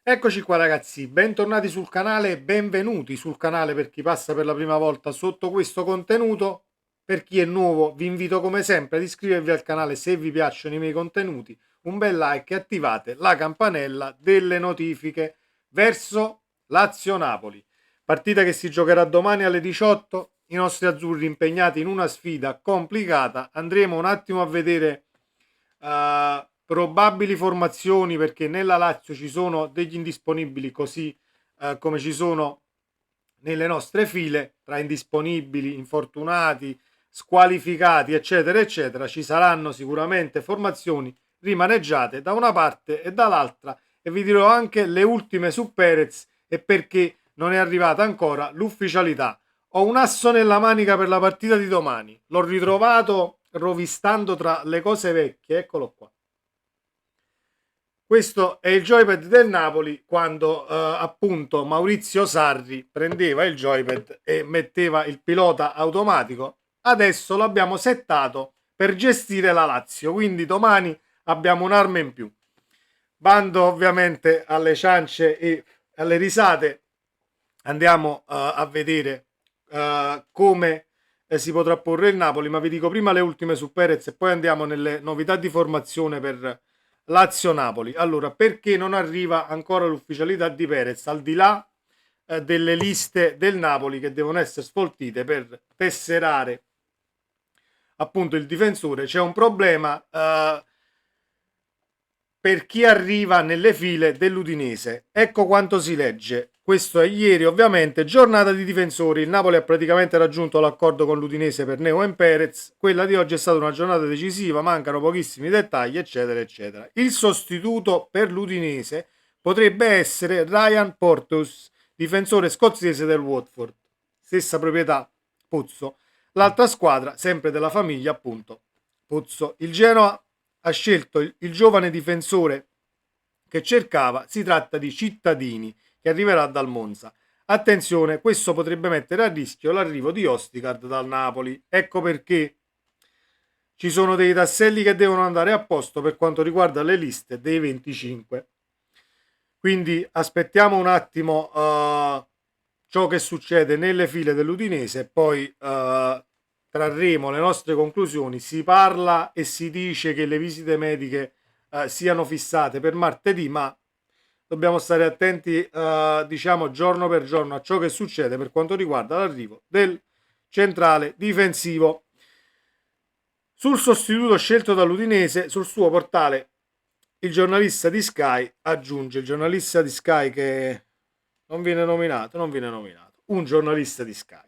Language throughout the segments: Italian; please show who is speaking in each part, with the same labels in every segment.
Speaker 1: Eccoci qua ragazzi, bentornati sul canale, benvenuti sul canale per chi passa per la prima volta sotto questo contenuto. Per chi è nuovo vi invito come sempre ad iscrivervi al canale se vi piacciono i miei contenuti, un bel like e attivate la campanella delle notifiche verso Lazio-Napoli. Partita che si giocherà domani alle 18, i nostri azzurri impegnati in una sfida complicata. Andremo un attimo a vedere probabili formazioni perché nella Lazio ci sono degli indisponibili così come ci sono nelle nostre file, tra indisponibili, infortunati, squalificati eccetera eccetera. Ci saranno sicuramente formazioni rimaneggiate da una parte e dall'altra e vi dirò anche le ultime su Perez e perché non è arrivata ancora l'ufficialità. Ho un asso nella manica per la partita di domani, l'ho ritrovato rovistando tra le cose vecchie, eccolo qua. Questo è il joypad del Napoli quando appunto Maurizio Sarri prendeva il joypad e metteva il pilota automatico. Adesso l'abbiamo settato per gestire la Lazio, quindi domani abbiamo un'arma in più. Bando ovviamente alle ciance e alle risate, andiamo a vedere come si potrà porre il Napoli, ma vi dico prima le ultime su Perez e poi andiamo nelle novità di formazione per Lazio-Napoli. Allora, perché non arriva ancora l'ufficialità di Perez, al di là delle liste del Napoli che devono essere sfoltite per tesserare appunto il difensore? C'è un problema per chi arriva nelle file dell'Udinese. Ecco quanto si legge. Questo è ieri, ovviamente, giornata di difensori. Il Napoli ha praticamente raggiunto l'accordo con l'Udinese per Neo e Perez. Quella di oggi è stata una giornata decisiva, mancano pochissimi dettagli, eccetera, eccetera. Il sostituto per l'Udinese potrebbe essere Ryan Porteous, difensore scozzese del Watford. Stessa proprietà, Pozzo. L'altra squadra, sempre della famiglia, appunto, Pozzo. Il Genoa ha scelto il giovane difensore che cercava, si tratta di Cittadini, che arriverà dal Monza. Attenzione, questo potrebbe mettere a rischio l'arrivo di Ostigard dal Napoli. Ecco perché ci sono dei tasselli che devono andare a posto per quanto riguarda le liste dei 25. Quindi aspettiamo un attimo ciò che succede nelle file dell'Udinese e poi trarremo le nostre conclusioni. Si parla e si dice che le visite mediche siano fissate per martedì, ma dobbiamo stare attenti diciamo giorno per giorno a ciò che succede per quanto riguarda l'arrivo del centrale difensivo. Sul sostituto scelto dall'Udinese, sul suo portale il giornalista di Sky aggiunge, il giornalista di Sky che non viene nominato, un giornalista di Sky.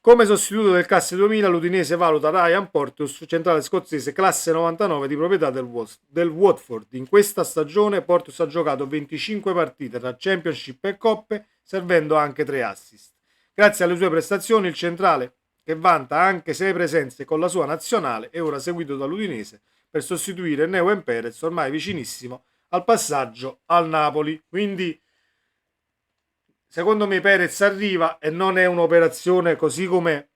Speaker 1: Come sostituto del Classe 2000 l'Udinese valuta Ryan Porteous, centrale scozzese classe 99 di proprietà del Watford. In questa stagione Porteous ha giocato 25 partite tra Championship e Coppe, servendo anche 3 assist. Grazie alle sue prestazioni il centrale, che vanta anche 6 presenze con la sua nazionale, è ora seguito dall'Udinese per sostituire Neo Perez, ormai vicinissimo al passaggio al Napoli. Quindi secondo me Perez arriva e non è un'operazione così come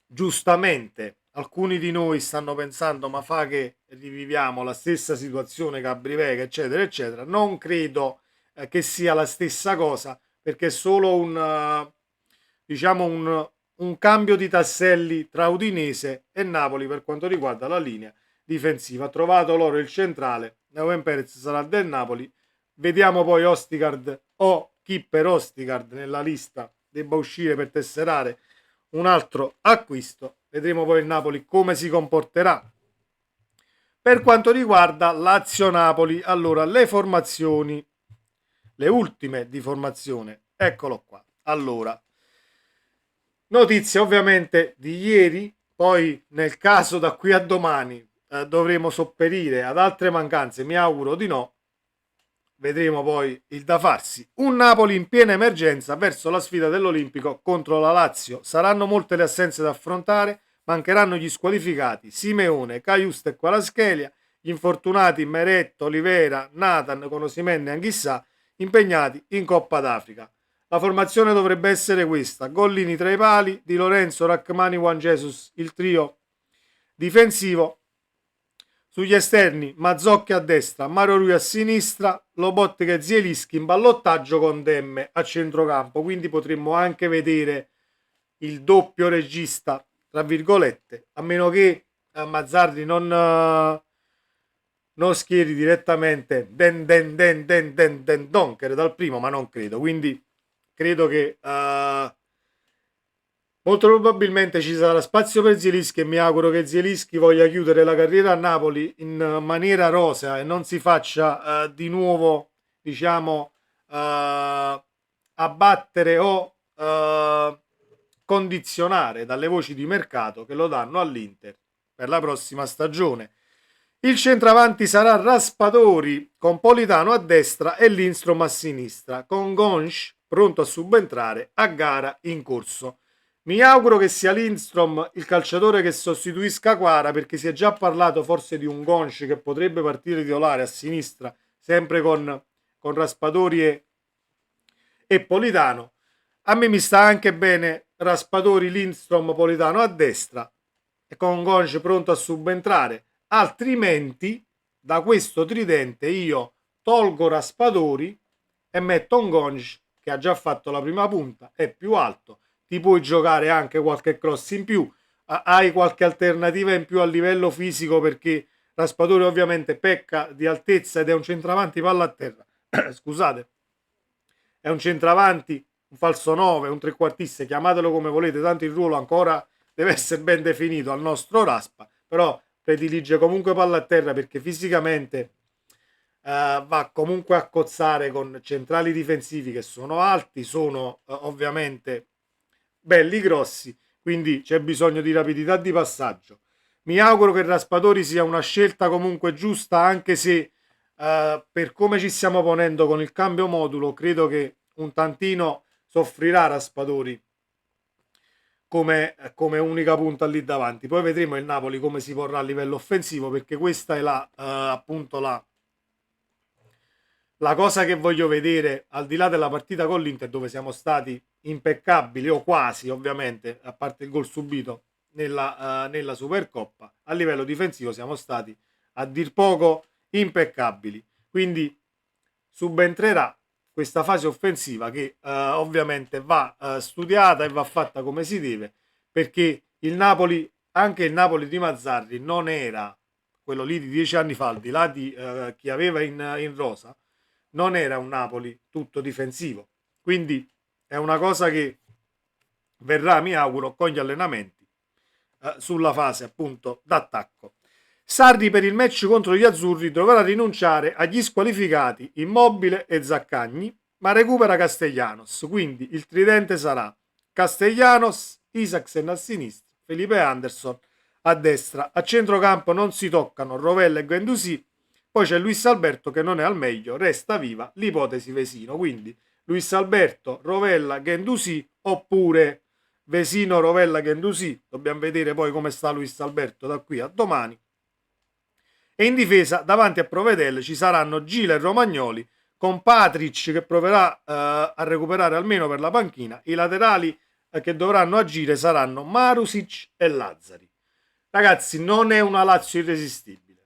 Speaker 1: giustamente alcuni di noi stanno pensando, ma fa che riviviamo la stessa situazione Cabrivega eccetera eccetera. Non credo che sia la stessa cosa, perché è solo diciamo un cambio di tasselli tra Udinese e Napoli per quanto riguarda la linea difensiva. Ha trovato loro il centrale, Neuen Perez sarà del Napoli. Vediamo poi Ostigard o chi per Ostigard nella lista debba uscire per tesserare un altro acquisto. Vedremo poi il Napoli come si comporterà. Per quanto riguarda Lazio-Napoli, allora le formazioni, le ultime di formazione, eccolo qua. Allora, notizia ovviamente di ieri, poi nel caso da qui a domani dovremo sopperire ad altre mancanze, mi auguro di no. Vedremo poi il da farsi. Un Napoli in piena emergenza verso la sfida dell'Olimpico contro la Lazio. Saranno molte le assenze da affrontare, mancheranno gli squalificati Simeone, Caiusta e Kvaratskhelia, gli infortunati Meret, Olivera, Nathan con Osimhen e Anghissà, impegnati in Coppa d'Africa. La formazione dovrebbe essere questa: Gollini tra i pali, Di Lorenzo, Rachmani, Juan Jesus, il trio difensivo. Sugli esterni Mazzocchi a destra, Mario Rui a sinistra, Lobotka e Zielinski in ballottaggio con Demme a centrocampo, quindi potremmo anche vedere il doppio regista, tra virgolette, a meno che Mazzarri non schieri direttamente Den Donker dal primo, ma non credo, quindi credo che molto probabilmente ci sarà spazio per Zielinski e mi auguro che Zielinski voglia chiudere la carriera a Napoli in maniera rosea e non si faccia di nuovo, diciamo, abbattere o condizionare dalle voci di mercato che lo danno all'Inter per la prossima stagione. Il centravanti sarà Raspadori con Politano a destra e Lindstrom a sinistra, con Gonch pronto a subentrare a gara in corso. Mi auguro che sia Lindstrom il calciatore che sostituisca Quara, perché si è già parlato forse di un Gonch che potrebbe partire titolare a sinistra, sempre con Raspadori e Politano. A me mi sta anche bene Raspadori, Lindstrom, Politano a destra e con Gonch pronto a subentrare. Altrimenti da questo tridente io tolgo Raspadori e metto un Gonch che ha già fatto la prima punta, è più alto, ti puoi giocare anche qualche cross in più, hai qualche alternativa in più a livello fisico, perché Raspadori ovviamente pecca di altezza ed è un centravanti palla a terra scusate, è un centravanti, un falso 9, un trequartista, chiamatelo come volete, tanto il ruolo ancora deve essere ben definito al nostro Raspa, però predilige comunque palla a terra perché fisicamente va comunque a cozzare con centrali difensivi che sono alti, sono ovviamente belli grossi, quindi c'è bisogno di rapidità di passaggio. Mi auguro che Raspadori sia una scelta comunque giusta, anche se per come ci stiamo ponendo con il cambio modulo credo che un tantino soffrirà Raspadori come unica punta lì davanti. Poi vedremo il Napoli come si porrà a livello offensivo, perché questa è appunto la cosa che voglio vedere, al di là della partita con l'Inter dove siamo stati impeccabili o quasi, ovviamente, a parte il gol subito nella Supercoppa. A livello difensivo siamo stati a dir poco impeccabili, quindi subentrerà questa fase offensiva che ovviamente va studiata e va fatta come si deve, perché il Napoli, anche il Napoli di Mazzarri, non era quello lì di 10 anni fa, al di là di chi aveva in rosa, non era un Napoli tutto difensivo. Quindi è una cosa che verrà, mi auguro, con gli allenamenti sulla fase appunto d'attacco. Sarri per il match contro gli azzurri dovrà rinunciare agli squalificati Immobile e Zaccagni, ma recupera Castellanos, quindi il tridente sarà Castellanos, Isaacsen a sinistra, Felipe Anderson a destra. A centrocampo non si toccano Rovella e Guendouzi, poi c'è Luis Alberto che non è al meglio, resta viva l'ipotesi Vesino, quindi Luis Alberto, Rovella, Guendouzi oppure Vesino, Rovella, Guendouzi. Dobbiamo vedere poi come sta Luis Alberto da qui a domani. E in difesa davanti a Provedel ci saranno Gila e Romagnoli, con Patric che proverà a recuperare almeno per la panchina. I laterali che dovranno agire saranno Marusic e Lazzari. Ragazzi, non è una Lazio irresistibile,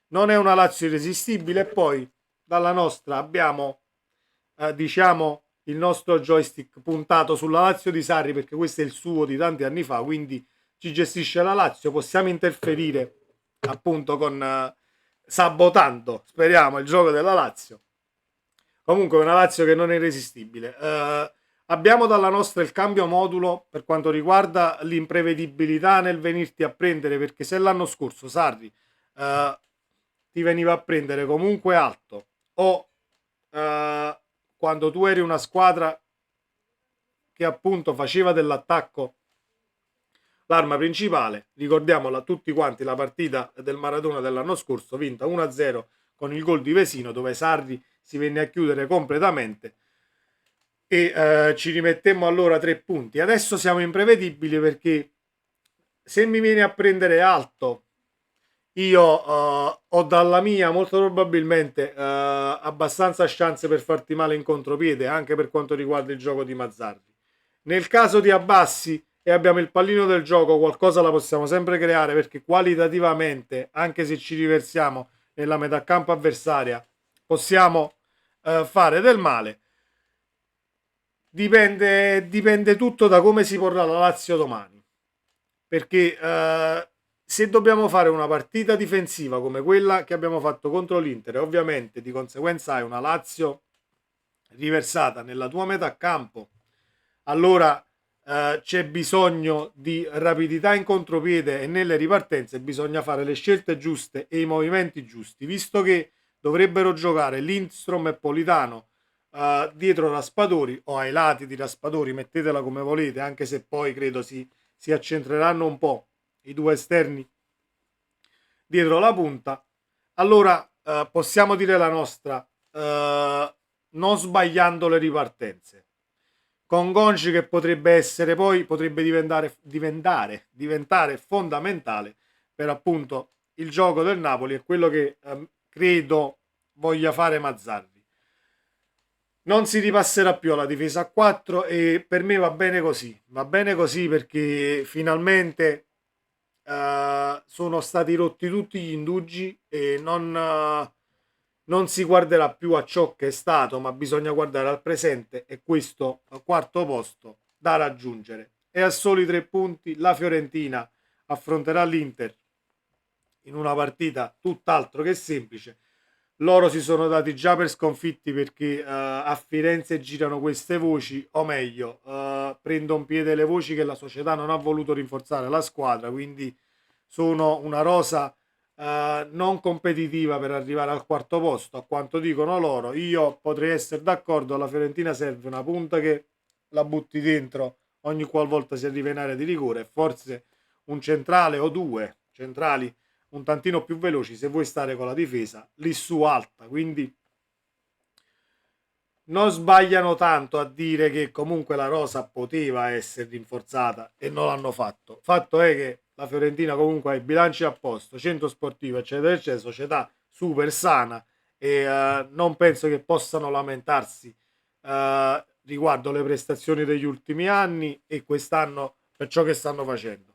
Speaker 1: non è una Lazio irresistibile. E poi dalla nostra abbiamo diciamo il nostro joystick puntato sulla Lazio di Sarri, perché questo è il suo di tanti anni fa, quindi ci gestisce la Lazio, possiamo interferire appunto con sabotando, speriamo, il gioco della Lazio. Comunque una Lazio che non è irresistibile. Abbiamo dalla nostra il cambio modulo per quanto riguarda l'imprevedibilità nel venirti a prendere, perché se l'anno scorso Sarri ti veniva a prendere comunque alto o quando tu eri una squadra che appunto faceva dell'attacco l'arma principale, ricordiamola tutti quanti la partita del Maradona dell'anno scorso vinta 1-0 con il gol di Vesino, dove Sarri si venne a chiudere completamente e ci rimettemmo allora 3 punti. Adesso siamo imprevedibili, perché se mi viene a prendere alto io ho dalla mia molto probabilmente abbastanza chance per farti male in contropiede, anche per quanto riguarda il gioco di Mazzarri. Nel caso di Abbassi e abbiamo il pallino del gioco, qualcosa la possiamo sempre creare, perché qualitativamente, anche se ci riversiamo nella metà campo avversaria, possiamo fare del male. Dipende tutto da come si porrà la Lazio domani, perché se dobbiamo fare una partita difensiva come quella che abbiamo fatto contro l'Inter, e ovviamente di conseguenza hai una Lazio riversata nella tua metà campo, allora c'è bisogno di rapidità in contropiede e nelle ripartenze bisogna fare le scelte giuste e i movimenti giusti, visto che dovrebbero giocare Lindstrom e Politano dietro Raspadori o ai lati di Raspadori, mettetela come volete, anche se poi credo si accentreranno un po' i due esterni dietro la punta. Allora possiamo dire la nostra, non sbagliando le ripartenze, con Gonci che potrebbe essere poi, potrebbe diventare fondamentale per appunto il gioco del Napoli e quello che credo voglia fare Mazzarri. Non si ripasserà più alla difesa a 4 e per me va bene così perché finalmente sono stati rotti tutti gli indugi e non si guarderà più a ciò che è stato, ma bisogna guardare al presente e questo quarto posto da raggiungere. E a soli 3 punti la Fiorentina affronterà l'Inter in una partita tutt'altro che semplice. Loro si sono dati già per sconfitti perché a Firenze girano queste voci, o meglio, prendono piede le voci che la società non ha voluto rinforzare la squadra, quindi sono una rosa non competitiva per arrivare al quarto posto, a quanto dicono loro. Io potrei essere d'accordo, alla Fiorentina serve una punta che la butti dentro ogni qualvolta si arriva in area di rigore, e forse un centrale o due centrali un tantino più veloci se vuoi stare con la difesa lì su alta, quindi non sbagliano tanto a dire che comunque la rosa poteva essere rinforzata e non l'hanno fatto. Fatto è che la Fiorentina comunque ha i bilanci a posto, centro sportivo eccetera eccetera, società super sana e non penso che possano lamentarsi riguardo le prestazioni degli ultimi anni e quest'anno per ciò che stanno facendo.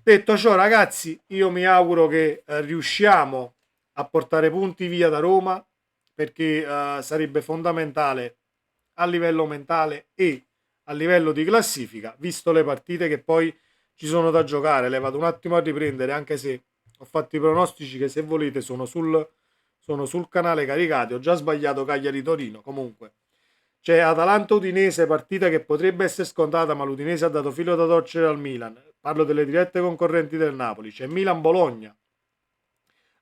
Speaker 1: Detto ciò, ragazzi, io mi auguro che riusciamo a portare punti via da Roma perché sarebbe fondamentale a livello mentale e a livello di classifica, visto le partite che poi ci sono da giocare. Le vado un attimo a riprendere, anche se ho fatto i pronostici che se volete sono sul canale caricati. Ho già sbagliato Cagliari-Torino, comunque. C'è Atalanta-Udinese, partita che potrebbe essere scontata, ma l'Udinese ha dato filo da torcere al Milan. Parlo delle dirette concorrenti del Napoli. C'è Milan-Bologna.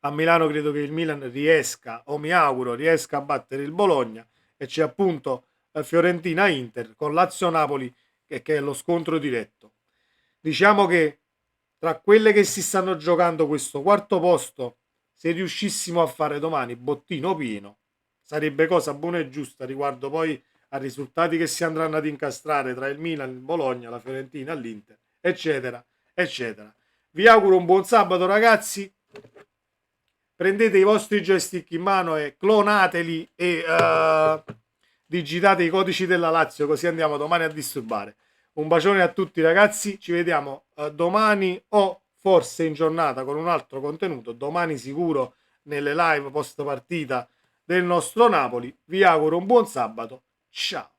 Speaker 1: A Milano credo che il Milan riesca, o mi auguro, riesca a battere il Bologna. E c'è appunto Fiorentina-Inter con Lazio-Napoli che è lo scontro diretto. Diciamo che tra quelle che si stanno giocando questo quarto posto, se riuscissimo a fare domani bottino pieno, sarebbe cosa buona e giusta riguardo poi a risultati che si andranno ad incastrare tra il Milan, il Bologna, la Fiorentina, l'Inter, eccetera, eccetera. Vi auguro un buon sabato, ragazzi. Prendete i vostri joystick in mano e clonateli e digitate i codici della Lazio, così andiamo domani a disturbare. Un bacione a tutti, ragazzi. Ci vediamo domani o forse in giornata con un altro contenuto. Domani sicuro nelle live post partita del nostro Napoli. Vi auguro un buon sabato. Ciao.